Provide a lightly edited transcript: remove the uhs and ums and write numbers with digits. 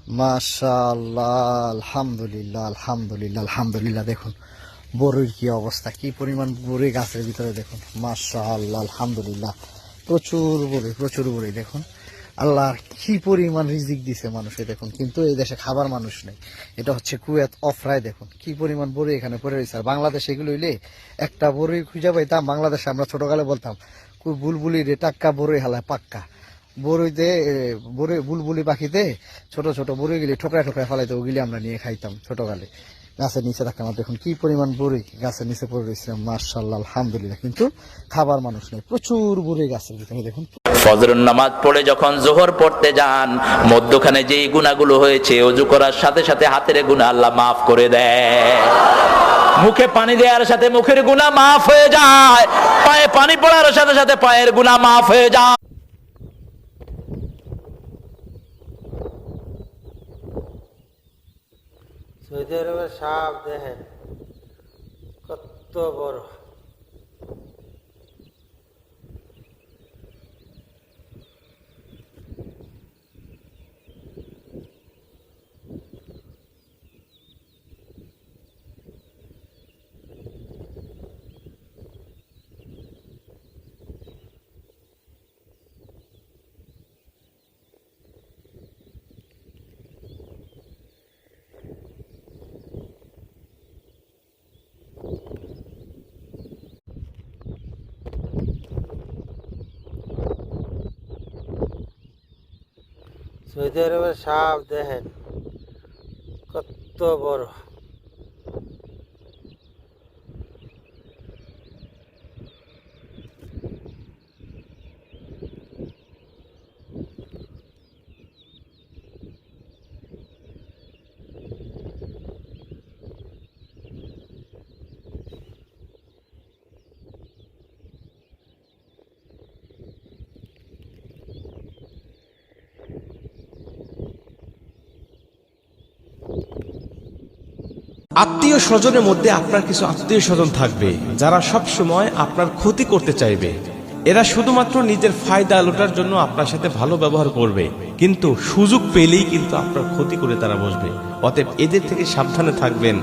মাশাআল্লাহ, আলহামদুলিল্লাহ আলহামদুলিল্লাহ আলহামদুলিল্লাহ। দেখুন বড়ইর কি অবস্থা, কি পরিমাণ বড়ই গাছের ভিতরে দেখুন। মাশাআল্লাহ আলহামদুলিল্লাহ, প্রচুর বড়ই প্রচুর বড়ই। দেখুন আল্লাহ কি পরিমাণ রিজিক দিছে মানুষে দেখুন, কিন্তু এই দেশে খাবার মানুষ নেই। এটা হচ্ছে কুয়েত অফরায়। দেখুন কি পরিমাণ বড়ই এখানে পড়ে রয়েছে। আর বাংলাদেশে এগুলো হইলে একটা বড়ই খুঁজে পাইতাম। বাংলাদেশে আমরা ছোটকালে বলতাম বুলবুলি রে টাক্কা বড়ই হালায় পাক্কা। বড়ইতে বুলবুলি পাখিতে ছোট ছোট বড়ই গিলি ঠোকরা ঠোকরা ফেলাইতে, ওগুলি আমরা নিয়ে খাইতাম ছোটকালে। গাছের নিচে রাখতাম। দেখুন কি পরিমাণ বড়ই গাছের নিচে পড়ে রয়েছে। মাশাআল্লাহ আলহামদুলিল্লাহ, কিন্তু খাবার মানুষ নেই। প্রচুর বড়ই গাছের ভিতরে দেখুন। ফজরের নামাজ পড়ে যখন যোহর পড়তে যান, মধ্যখানে যেই গুনাহগুলো হয়েছে ওযু করার সাথে সাথে হাতের গুনাহ আল্লাহ মাফ করে দেয়। মুখে পানি দেওয়ার সাথে মুখের গুনাহ মাফ হয়ে যায়, পায়ে পানি পড়ার সাথে সাথে পায়ের গুনাহ মাফ হয়ে যায়। সৌদি আরবের সাপ দেখেন কত বড়। সৌদি আরবের সাপ দেখেন কত বড়। আত্মীয় স্বজনের মধ্যে আপনার কিছু আত্মীয় স্বজন থাকবে যারা সব সময় আপনার ক্ষতি করতে চাইবে। এরা শুধুমাত্র নিজের ফায়দা লোটার জন্য আপনার সাথে ভালো ব্যবহার করবে, কিন্তু সুযোগ পেলেই কিন্তু আপনার ক্ষতি করে তারা বসবে। অতএব এদের থেকে সাবধানে থাকবেন।